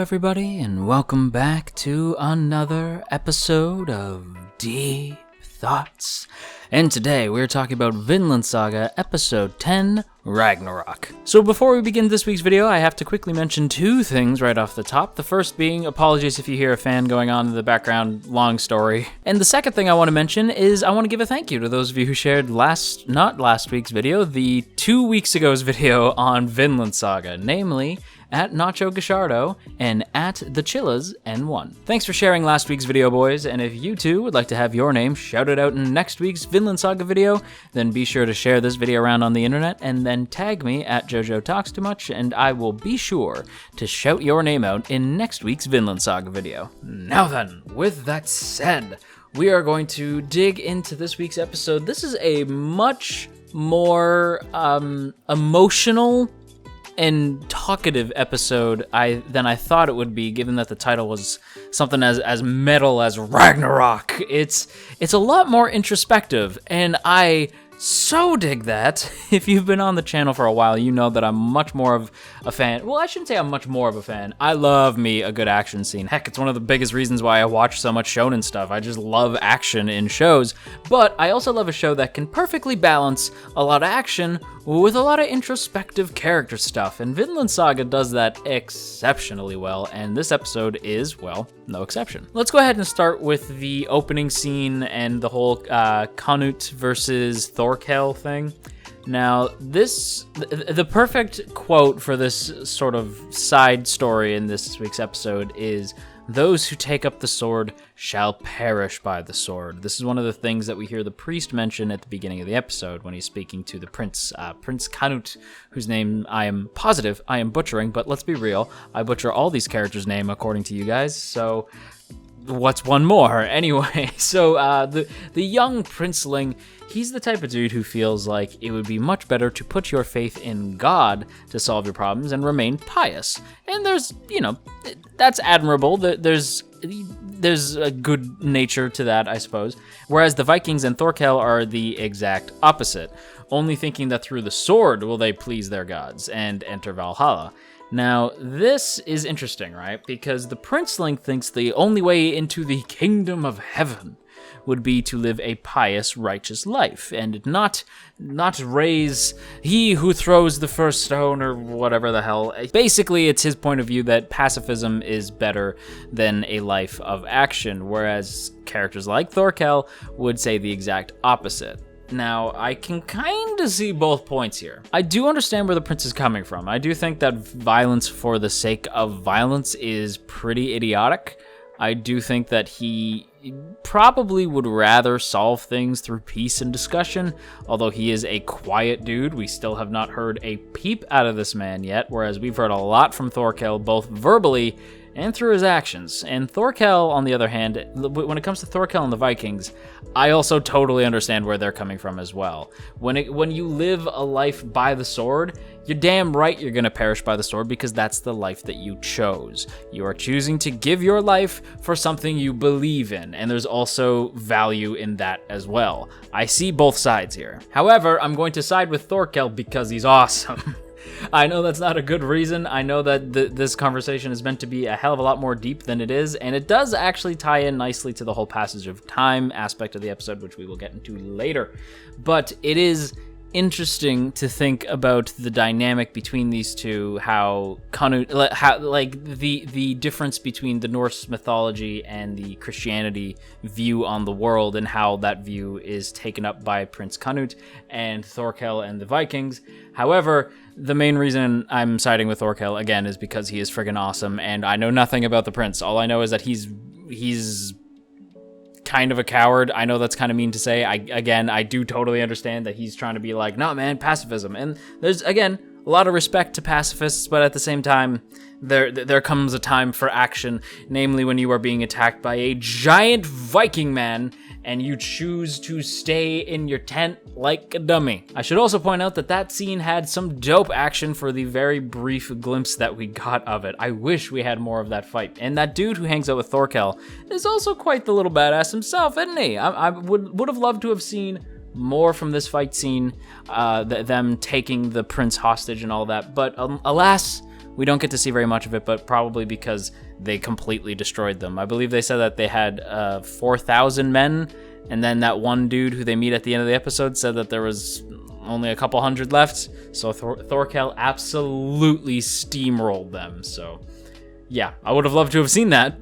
everybody, and welcome back to another episode of Deep Thoughts. And today we're talking about Vinland Saga Episode 10, Ragnarok. So before we begin this week's video, I have to quickly mention two things right off the top. The first being, apologies if you hear a fan going on in the background, long story. And the second thing I want to mention is I want to give a thank you to those of you who shared not last week's video, the 2 weeks ago's video on Vinland Saga, namely at Nacho Gashardo and at the Chillas N1. Thanks for sharing last week's video, boys, and if you too would like to have your name shouted out in next week's Vinland Saga video, then be sure to share this video around on the internet and then tag me at JoJo Talks Too Much, and I will be sure to shout your name out in next week's Vinland Saga video. Now then, with that said, we are going to dig into this week's episode. This is a much more emotional and talkative episode than I thought it would be, given that the title was something as metal as Ragnarok. It's a lot more introspective, and I so dig that. If you've been on the channel for a while, you know that I'm much more of a fan. Well, I shouldn't say I'm much more of a fan. I love me a good action scene. Heck, it's one of the biggest reasons why I watch so much shonen stuff. I just love action in shows, but I also love a show that can perfectly balance a lot of action with a lot of introspective character stuff, and Vinland Saga does that exceptionally well, and this episode is, well, no exception. Let's go ahead and start with the opening scene and the whole Canute versus Thorkel thing. Now, the perfect quote for this sort of side story in this week's episode is, "Those who take up the sword shall perish by the sword." This is one of the things that we hear the priest mention at the beginning of the episode when he's speaking to the prince, Prince Canute, whose name I am positive I am butchering, but let's be real, I butcher all these characters' name according to you guys, so what's one more? Anyway, so the young princeling, he's the type of dude who feels like it would be much better to put your faith in God to solve your problems and remain pious. And there's, that's admirable. There's a good nature to that, I suppose. Whereas the Vikings and Thorkel are the exact opposite, only thinking that through the sword will they please their gods and enter Valhalla. Now, this is interesting, right? Because the princeling thinks the only way into the kingdom of heaven would be to live a pious, righteous life, and not raise he who throws the first stone or whatever the hell. Basically, it's his point of view that pacifism is better than a life of action, whereas characters like Thorkel would say the exact opposite. Now, I can kind of see both points here. I do understand where the prince is coming from. I do think that violence for the sake of violence is pretty idiotic. I do think that he probably would rather solve things through peace and discussion. Although he is a quiet dude, we still have not heard a peep out of this man yet, whereas we've heard a lot from Thorkel, both verbally and through his actions. And Thorkel, on the other hand, when it comes to Thorkel and the Vikings, I also totally understand where they're coming from as well. When you live a life by the sword, you're damn right you're gonna perish by the sword, because that's the life that you chose. You are choosing to give your life for something you believe in, and there's also value in that as well. I see both sides here. However, I'm going to side with Thorkel because he's awesome. I know that's not a good reason. I know that this conversation is meant to be a hell of a lot more deep than it is, and it does actually tie in nicely to the whole passage of time aspect of the episode, which we will get into later. But it is interesting to think about the dynamic between these two, how the difference between the Norse mythology and the Christianity view on the world, and how that view is taken up by Prince Canute and Thorkel and the Vikings. However, the main reason I'm siding with Thorkel, again, is because he is friggin' awesome, and I know nothing about the prince. All I know is that he's kind of a coward. I know that's kind of mean to say. I do totally understand that he's trying to be like, no, man, pacifism. And there's, again, a lot of respect to pacifists, but at the same time, there comes a time for action, namely when you are being attacked by a giant Viking man, and you choose to stay in your tent like a dummy. I should also point out that scene had some dope action for the very brief glimpse that we got of it. I wish we had more of that fight. And that dude who hangs out with Thorkel is also quite the little badass himself, isn't he? I would have loved to have seen more from this fight scene, them taking the prince hostage and all that, but alas, We don't get to see very much of it, but probably because they completely destroyed them. I believe they said that they had 4,000 men, and then that one dude who they meet at the end of the episode said that there was only a couple hundred left, so Thorkel absolutely steamrolled them, so yeah, I would have loved to have seen that,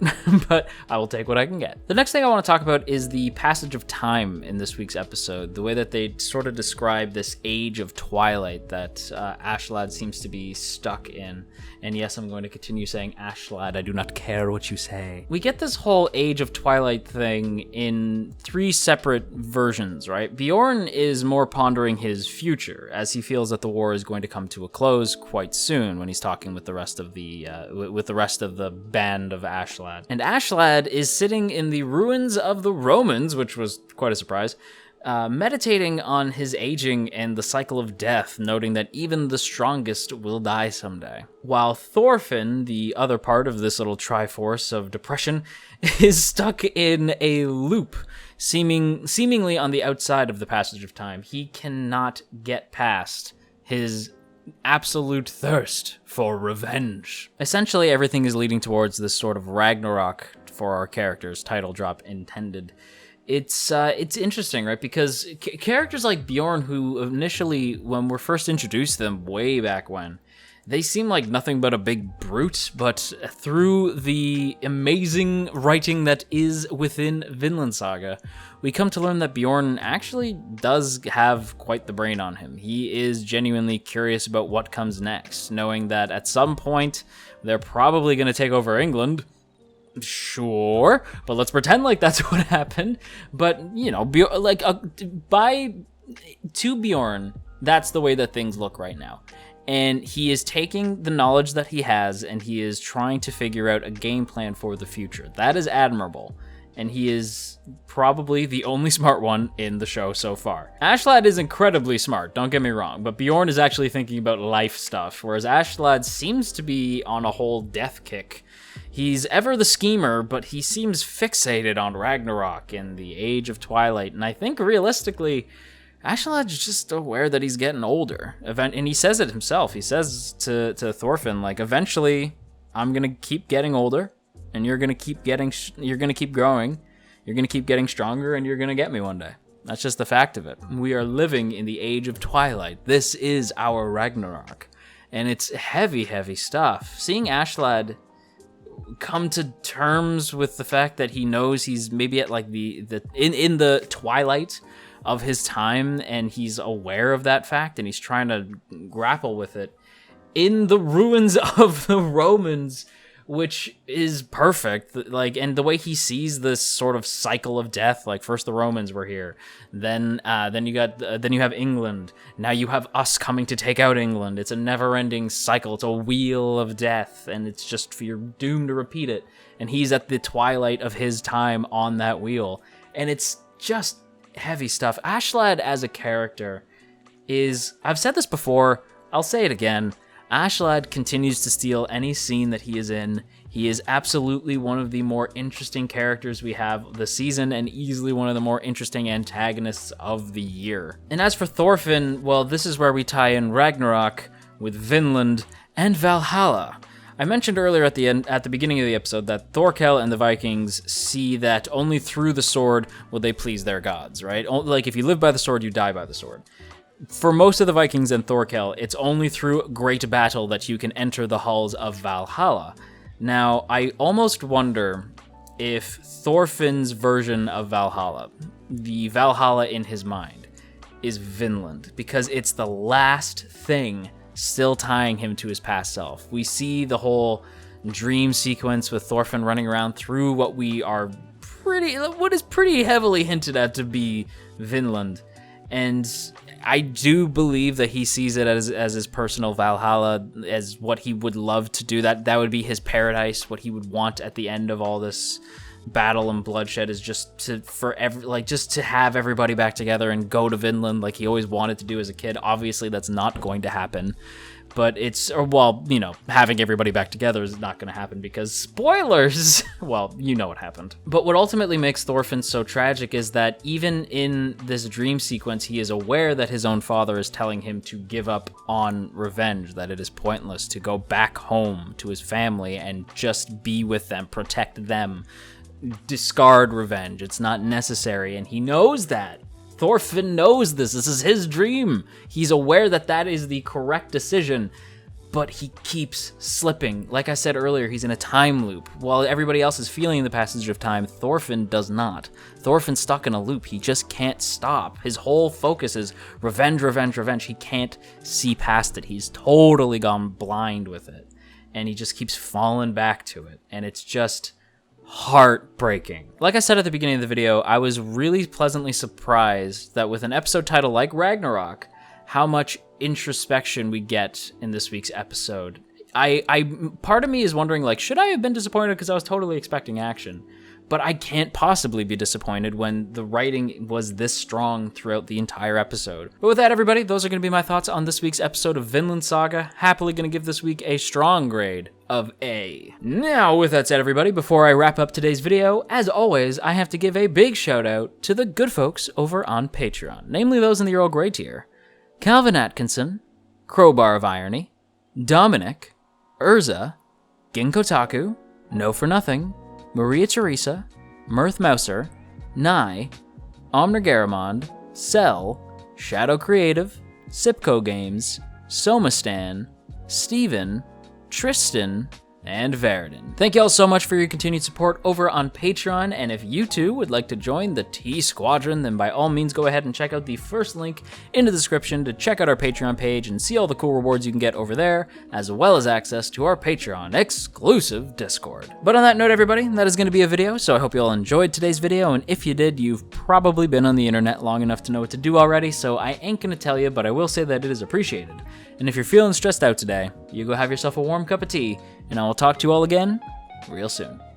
but I will take what I can get. The next thing I want to talk about is the passage of time in this week's episode, the way that they sort of describe this age of twilight that Askelad seems to be stuck in. And yes, I'm going to continue saying Askelad, I do not care what you say. We get this whole age of twilight thing in 3 separate versions, right? Bjorn is more pondering his future, as he feels that the war is going to come to a close quite soon when he's talking with the rest of the band of Askelad. And Askelad is sitting in the ruins of the Romans, which was quite a surprise, meditating on his aging and the cycle of death, noting that even the strongest will die someday. While Thorfinn, the other part of this little triforce of depression, is stuck in a loop, seemingly on the outside of the passage of time. He cannot get past his absolute thirst for revenge. Essentially, everything is leading towards this sort of Ragnarok for our characters, title drop intended. It's interesting, right? Because characters like Bjorn, who initially, when we're first introduced to them way back when, they seem like nothing but a big brute, but through the amazing writing that is within Vinland Saga, we come to learn that Bjorn actually does have quite the brain on him. He is genuinely curious about what comes next, knowing that at some point, they're probably going to take over England. Sure, but let's pretend like that's what happened. But, you know, to Bjorn, that's the way that things look right now. And he is taking the knowledge that he has, and he is trying to figure out a game plan for the future. That is admirable, and he is probably the only smart one in the show so far. Askelad is incredibly smart, don't get me wrong, but Bjorn is actually thinking about life stuff, whereas Askelad seems to be on a whole death kick. He's ever the schemer, but he seems fixated on Ragnarok and the Age of Twilight, and I think realistically, Askelad's just aware that he's getting older. And he says it himself. He says to Thorfinn, like, eventually, I'm gonna keep getting older, and you're gonna keep growing, you're gonna keep getting stronger, and you're gonna get me one day. That's just the fact of it. We are living in the Age of Twilight. This is our Ragnarok. And it's heavy, heavy stuff. Seeing Askelad come to terms with the fact that he knows he's maybe at like in the twilight of his time, and he's aware of that fact, and he's trying to grapple with it in the ruins of the Romans, which is perfect. Like, and the way he sees this sort of cycle of death, like first the Romans were here, then you have England, now you have us coming to take out England. It's a never-ending cycle. It's a wheel of death, and it's just, you're doomed to repeat it. And he's at the twilight of his time on that wheel, and it's just heavy stuff. Askelad as a character is, I've said this before, I'll say it again, Askelad continues to steal any scene that he is in. He is absolutely one of the more interesting characters we have this season, and easily one of the more interesting antagonists of the year. And as for Thorfinn, well, this is where we tie in Ragnarok with Vinland and Valhalla. I mentioned earlier at the beginning of the episode that Thorkel and the Vikings see that only through the sword will they please their gods, right? Like, if you live by the sword, you die by the sword. For most of the Vikings and Thorkel, it's only through great battle that you can enter the halls of Valhalla. Now, I almost wonder if Thorfinn's version of Valhalla, the Valhalla in his mind, is Vinland, because it's the last thing still tying him to his past self. We see the whole dream sequence with Thorfinn running around through what is pretty heavily hinted at to be Vinland. And I do believe that he sees it as his personal Valhalla, as what he would love to do. That would be his paradise. What he would want at the end of all this battle and bloodshed is just to have everybody back together and go to Vinland like he always wanted to do as a kid. Obviously, that's not going to happen. but having everybody back together is not going to happen because spoilers! Well, you know what happened. But what ultimately makes Thorfinn so tragic is that even in this dream sequence, he is aware that his own father is telling him to give up on revenge, that it is pointless to go back home to his family and just be with them, protect them, discard revenge. It's not necessary, and he knows that. Thorfinn knows this. This is his dream. He's aware that that is the correct decision, but he keeps slipping. Like I said earlier, he's in a time loop. While everybody else is feeling the passage of time, Thorfinn does not. Thorfinn's stuck in a loop. He just can't stop. His whole focus is revenge, revenge, revenge. He can't see past it. He's totally gone blind with it, and he just keeps falling back to it, and it's just heartbreaking. Like I said at the beginning of the video, I was really pleasantly surprised that with an episode title like Ragnarok, how much introspection we get in this week's episode. Part of me is wondering, like, should I have been disappointed because I was totally expecting action? But I can't possibly be disappointed when the writing was this strong throughout the entire episode. But with that, everybody, those are going to be my thoughts on this week's episode of Vinland Saga. Happily going to give this week a strong grade of A. Now, with that said, everybody, before I wrap up today's video, as always, I have to give a big shout out to the good folks over on Patreon, namely those in the Earl Grey tier: Calvin Atkinson, Crowbar of Irony, Dominic, Urza, Ginkotaku, No For Nothing, Maria Teresa, Mirth Mouser, Nye, Omner Garamond, Cell, Shadow Creative, Sipco Games, Somastan, Steven, Tristan, and Veridin. Thank you all so much for your continued support over on Patreon, and if you too would like to join the T Squadron, then by all means go ahead and check out the first link in the description to check out our Patreon page and see all the cool rewards you can get over there, as well as access to our Patreon exclusive Discord. But on that note, everybody, that is going to be a video, so I hope you all enjoyed today's video, and if you did, you've probably been on the internet long enough to know what to do already, so I ain't going to tell you, but I will say that it is appreciated. And if you're feeling stressed out today, you go have yourself a warm cup of tea, and I will talk to you all again real soon.